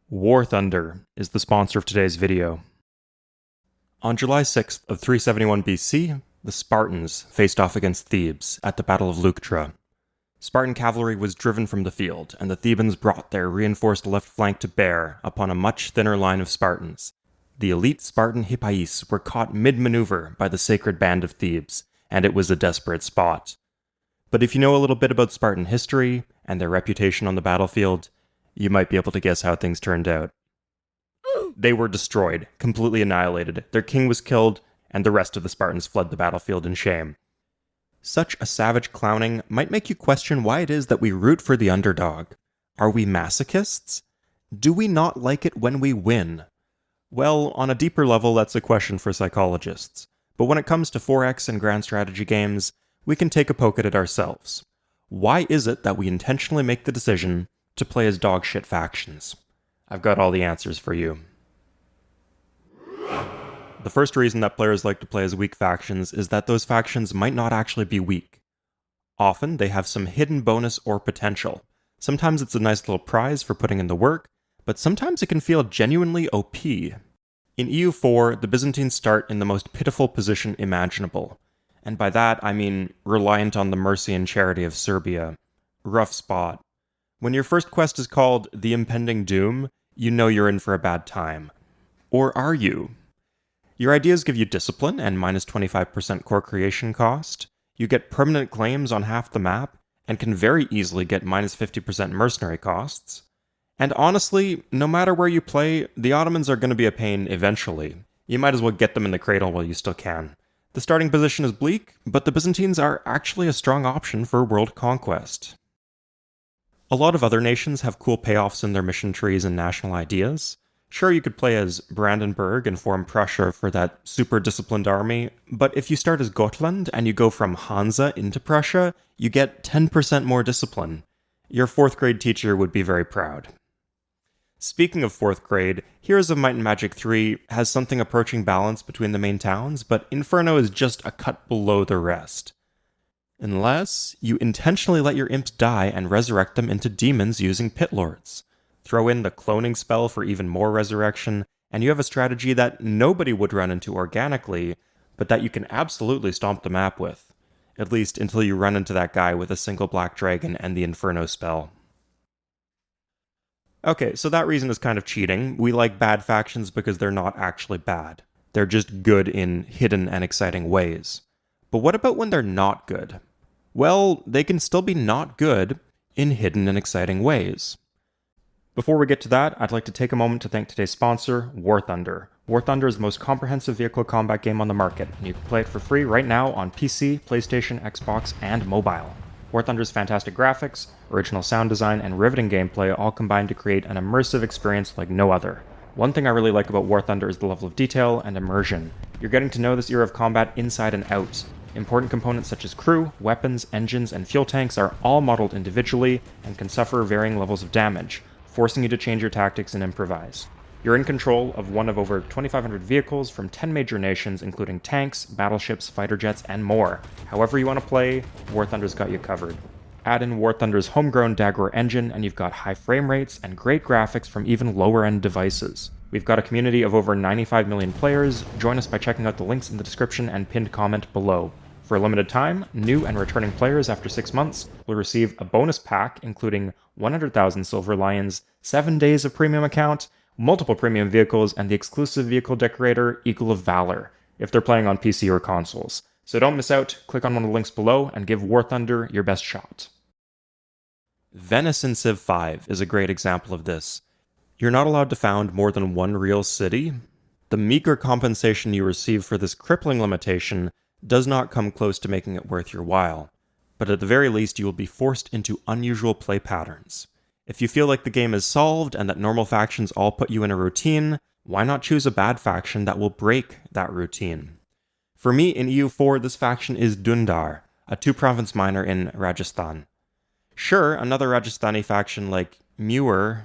War Thunder is the sponsor of today's video. On July 6th of 371 BC, the Spartans faced off against Thebes at the Battle of Leuctra. Spartan cavalry was driven from the field, and the Thebans brought their reinforced left flank to bear upon a much thinner line of Spartans. The elite Spartan Hippais were caught mid-maneuver by the sacred band of Thebes, and it was a desperate spot. But if you know a little bit about Spartan history and their reputation on the battlefield, you might be able to guess how things turned out. They were destroyed, completely annihilated, their king was killed, and the rest of the Spartans fled the battlefield in shame. Such a savage clowning might make you question why it is that we root for the underdog. Are we masochists? Do we not like it when we win? Well, on a deeper level, that's a question for psychologists. But when it comes to 4X and grand strategy games, we can take a poke at it ourselves. Why is it that we intentionally make the decision to play as dogshit factions? I've got all the answers for you. The first reason that players like to play as weak factions is that those factions might not actually be weak. Often, they have some hidden bonus or potential. Sometimes it's a nice little prize for putting in the work, but sometimes it can feel genuinely OP. In EU4, the Byzantines start in the most pitiful position imaginable. And by that, I mean reliant on the mercy and charity of Serbia. Rough spot. When your first quest is called The Impending Doom, you know you're in for a bad time. Or are you? Your ideas give you discipline and minus 25% core creation cost. You get permanent claims on half the map, and can very easily get minus 50% mercenary costs. And honestly, no matter where you play, the Ottomans are going to be a pain eventually. You might as well get them in the cradle while you still can. The starting position is bleak, but the Byzantines are actually a strong option for world conquest. A lot of other nations have cool payoffs in their mission trees and national ideas. Sure, you could play as Brandenburg and form Prussia for that super disciplined army, but if you start as Gotland and you go from Hansa into Prussia, you get 10% more discipline. Your 4th grade teacher would be very proud. Speaking of 4th grade, Heroes of Might and Magic 3 has something approaching balance between the main towns, but Inferno is just a cut below the rest. Unless you intentionally let your imps die and resurrect them into demons using pit lords. Throw in the cloning spell for even more resurrection, and you have a strategy that nobody would run into organically, but that you can absolutely stomp the map with. At least until you run into that guy with a single black dragon and the Inferno spell. Okay, so that reason is kind of cheating. We like bad factions because they're not actually bad. They're just good in hidden and exciting ways. But what about when they're not good? Well, they can still be not good in hidden and exciting ways. Before we get to that, I'd like to take a moment to thank today's sponsor, War Thunder. War Thunder is the most comprehensive vehicle combat game on the market, and you can play it for free right now on PC, PlayStation, Xbox, and mobile. War Thunder's fantastic graphics, original sound design, and riveting gameplay all combine to create an immersive experience like no other. One thing I really like about War Thunder is the level of detail and immersion. You're getting to know this era of combat inside and out. Important components such as crew, weapons, engines, and fuel tanks are all modeled individually and can suffer varying levels of damage, forcing you to change your tactics and improvise. You're in control of one of over 2,500 vehicles from 10 major nations, including tanks, battleships, fighter jets, and more. However you want to play, War Thunder's got you covered. Add in War Thunder's homegrown Dagor engine, and you've got high frame rates and great graphics from even lower-end devices. We've got a community of over 95 million players. Join us by checking out the links in the description and pinned comment below. For a limited time, new and returning players after 6 months will receive a bonus pack including 100,000 Silver Lions, 7 days of premium account, multiple premium vehicles, and the exclusive vehicle decorator, Eagle of Valor, if they're playing on PC or consoles. So don't miss out, click on one of the links below, and give War Thunder your best shot. Venice in Civ 5 is a great example of this. You're not allowed to found more than one real city. The meager compensation you receive for this crippling limitation does not come close to making it worth your while, but at the very least you will be forced into unusual play patterns. If you feel like the game is solved and that normal factions all put you in a routine, why not choose a bad faction that will break that routine? For me, in EU4, this faction is Dundar, a 2-province minor in Rajasthan. Sure, another Rajasthani faction like Mewar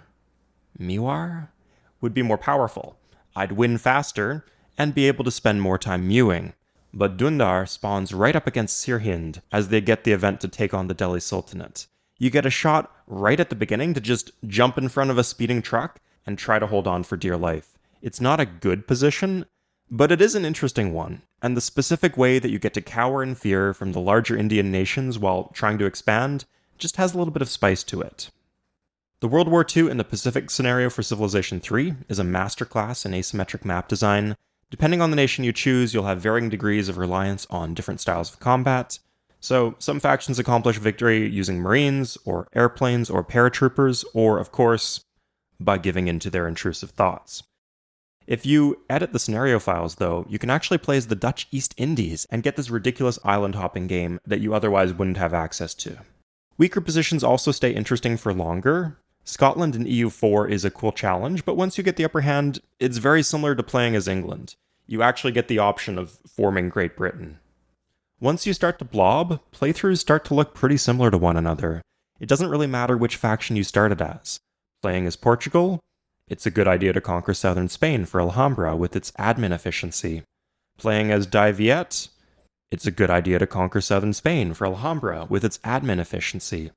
would be more powerful. I'd win faster, and be able to spend more time mewing. But Dundar spawns right up against Sirhind as they get the event to take on the Delhi Sultanate. You get a shot right at the beginning to just jump in front of a speeding truck, and try to hold on for dear life. It's not a good position, but it is an interesting one, and the specific way that you get to cower in fear from the larger Indian nations while trying to expand just has a little bit of spice to it. The World War II in the Pacific scenario for Civilization 3 is a masterclass in asymmetric map design. Depending on the nation you choose, you'll have varying degrees of reliance on different styles of combat. So, some factions accomplish victory using marines, or airplanes, or paratroopers, or, of course, by giving in to their intrusive thoughts. If you edit the scenario files, though, you can actually play as the Dutch East Indies and get this ridiculous island-hopping game that you otherwise wouldn't have access to. Weaker positions also stay interesting for longer. Scotland in EU4 is a cool challenge, but once you get the upper hand, it's very similar to playing as England. You actually get the option of forming Great Britain. Once you start to blob, playthroughs start to look pretty similar to one another. It doesn't really matter which faction you started as. Playing as Portugal, it's a good idea to conquer southern Spain for Alhambra with its admin efficiency. Playing as Die Viet, it's a good idea to conquer southern Spain for Alhambra with its admin efficiency.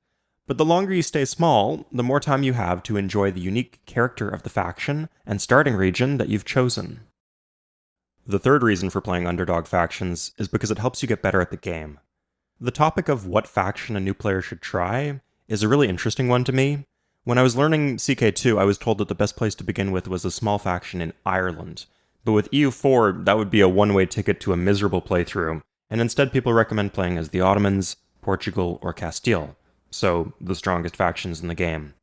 But the longer you stay small, the more time you have to enjoy the unique character of the faction and starting region that you've chosen. The third reason for playing underdog factions is because it helps you get better at the game. The topic of what faction a new player should try is a really interesting one to me. When I was learning CK2, I was told that the best place to begin with was a small faction in Ireland. But with EU4, that would be a one-way ticket to a miserable playthrough, and instead people recommend playing as the Ottomans, Portugal, or Castile, so the strongest factions in the game.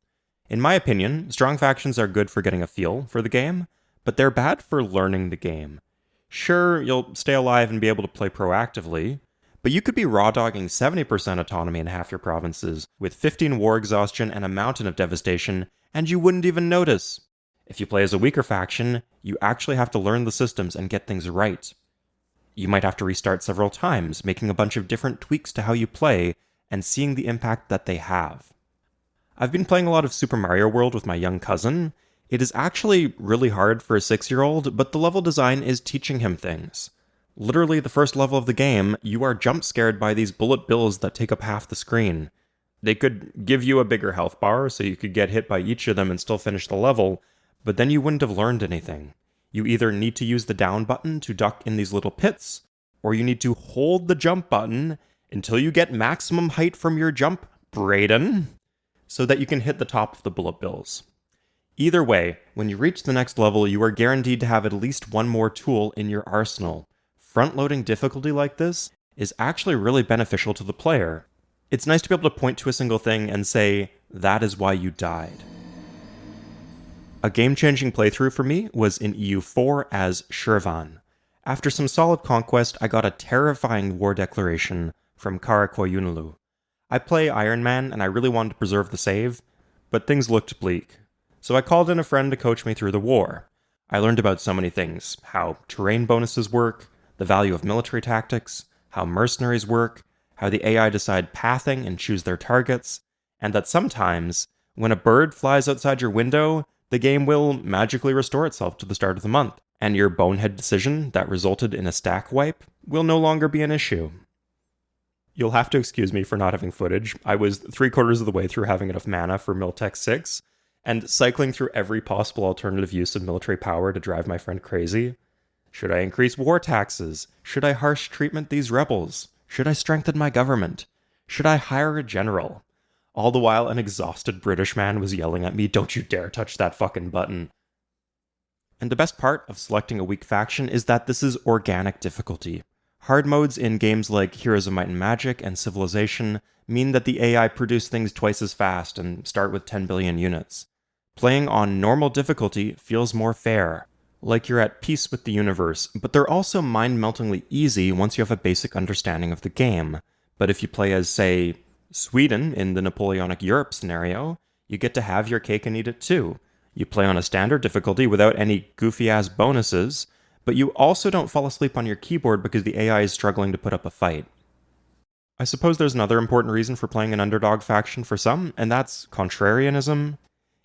In my opinion, strong factions are good for getting a feel for the game, but they're bad for learning the game. Sure, you'll stay alive and be able to play proactively, but you could be raw-dogging 70% autonomy in half your provinces, with 15 war exhaustion and a mountain of devastation, and you wouldn't even notice. If you play as a weaker faction, you actually have to learn the systems and get things right. You might have to restart several times, making a bunch of different tweaks to how you play, and seeing the impact that they have. I've been playing a lot of Super Mario World with my young cousin. It is actually really hard for a 6-year-old, but the level design is teaching him things. Literally the first level of the game, you are jump scared by these bullet bills that take up half the screen. They could give you a bigger health bar, so you could get hit by each of them and still finish the level, but then you wouldn't have learned anything. You either need to use the down button to duck in these little pits, or you need to hold the jump button until you get maximum height from your jump, Brayden, so that you can hit the top of the bullet bills. Either way, when you reach the next level, you are guaranteed to have at least one more tool in your arsenal. Front-loading difficulty like this is actually really beneficial to the player. It's nice to be able to point to a single thing and say, that is why you died. A game-changing playthrough for me was in EU4 as Shirvan. After some solid conquest, I got a terrifying war declaration from Karakoyunlu. I play Iron Man and I really wanted to preserve the save, but things looked bleak. So I called in a friend to coach me through the war. I learned about so many things: how terrain bonuses work, the value of military tactics, how mercenaries work, how the AI decide pathing and choose their targets, and that sometimes, when a bird flies outside your window, the game will magically restore itself to the start of the month, and your bonehead decision that resulted in a stack wipe will no longer be an issue. You'll have to excuse me for not having footage. I was 3/4 of the way through having enough mana for Miltech 6, and cycling through every possible alternative use of military power to drive my friend crazy. Should I increase war taxes? Should I harsh treatment these rebels? Should I strengthen my government? Should I hire a general? All the while, an exhausted British man was yelling at me, "Don't you dare touch that fucking button." And the best part of selecting a weak faction is that this is organic difficulty. Hard modes in games like Heroes of Might and Magic and Civilization mean that the AI produce things twice as fast and start with 10 billion units. Playing on normal difficulty feels more fair, like you're at peace with the universe, but they're also mind-meltingly easy once you have a basic understanding of the game. But if you play as, say, Sweden in the Napoleonic Europe scenario, you get to have your cake and eat it too. You play on a standard difficulty without any goofy-ass bonuses, but you also don't fall asleep on your keyboard because the AI is struggling to put up a fight. I suppose there's another important reason for playing an underdog faction for some, and that's contrarianism.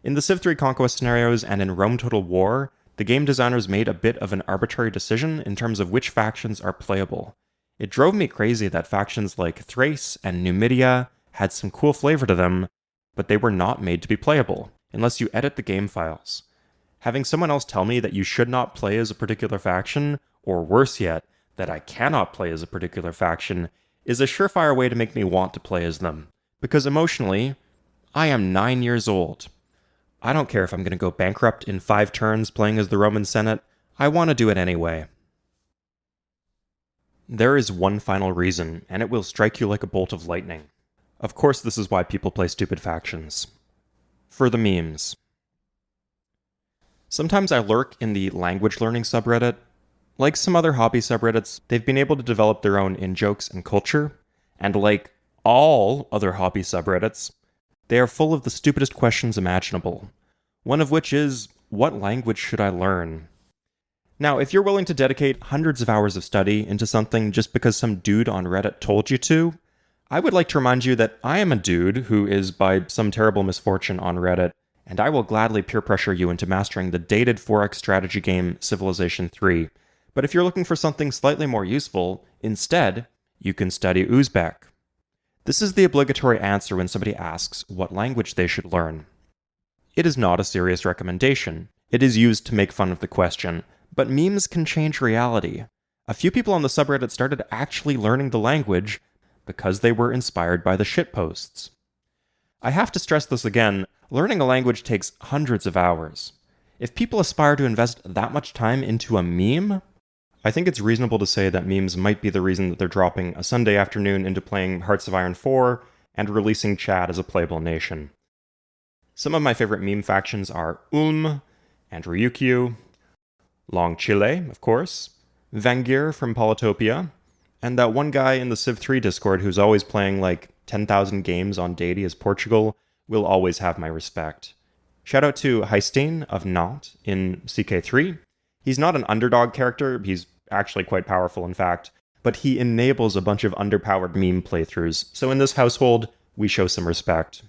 In the Civ 3 conquest scenarios and in Rome Total War, the game designers made a bit of an arbitrary decision in terms of which factions are playable. It drove me crazy that factions like Thrace and Numidia had some cool flavor to them, but they were not made to be playable, unless you edit the game files. Having someone else tell me that you should not play as a particular faction, or worse yet, that I cannot play as a particular faction, is a surefire way to make me want to play as them. Because emotionally, I am 9 years old. I don't care if I'm going to go bankrupt in 5 turns playing as the Roman Senate, I want to do it anyway. There is one final reason, and it will strike you like a bolt of lightning. Of course, this is why people play stupid factions. For the memes. Sometimes I lurk in the language learning subreddit. Like some other hobby subreddits, they've been able to develop their own in-jokes and culture, and like all other hobby subreddits, they are full of the stupidest questions imaginable. One of which is, what language should I learn? Now, if you're willing to dedicate hundreds of hours of study into something just because some dude on Reddit told you to, I would like to remind you that I am a dude who is, by some terrible misfortune, on Reddit, and I will gladly peer pressure you into mastering the dated 4X strategy game Civilization 3. But if you're looking for something slightly more useful, instead, you can study Uzbek. This is the obligatory answer when somebody asks what language they should learn. It is not a serious recommendation. It is used to make fun of the question, but memes can change reality. A few people on the subreddit started actually learning the language because they were inspired by the shitposts. I have to stress this again, learning a language takes hundreds of hours. If people aspire to invest that much time into a meme, I think it's reasonable to say that memes might be the reason that they're dropping a Sunday afternoon into playing Hearts of Iron 4 and releasing Chad as a playable nation. Some of my favorite meme factions are and Ryukyu, Long Chile, of course, Vangir from Polytopia, and that one guy in the Civ 3 Discord who's always playing like 10,000 games on deity as Portugal will always have my respect. Shout out to Heistein of Nantes in CK3. He's not an underdog character, he's actually quite powerful in fact, but he enables a bunch of underpowered meme playthroughs, so in this household, we show some respect.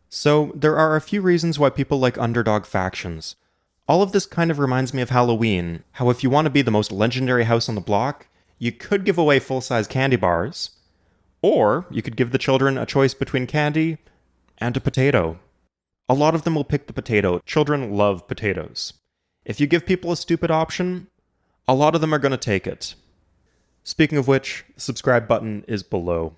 So, there are a few reasons why people like underdog factions. All of this kind of reminds me of Halloween, how if you want to be the most legendary house on the block, you could give away full-size candy bars, or you could give the children a choice between candy and a potato. A lot of them will pick the potato. Children love potatoes. If you give people a stupid option, a lot of them are going to take it. Speaking of which, the subscribe button is below.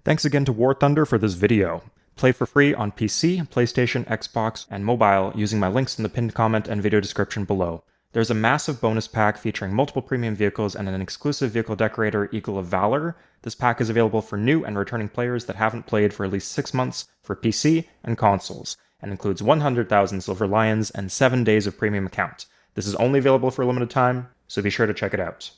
Thanks again to War Thunder for this video. Play for free on PC, PlayStation, Xbox, and mobile using my links in the pinned comment and video description below. There's a massive bonus pack featuring multiple premium vehicles and an exclusive vehicle decorator, Eagle of Valor. This pack is available for new and returning players that haven't played for at least 6 months for PC and consoles, and includes 100,000 Silver Lions and 7 days of premium account. This is only available for a limited time, so be sure to check it out.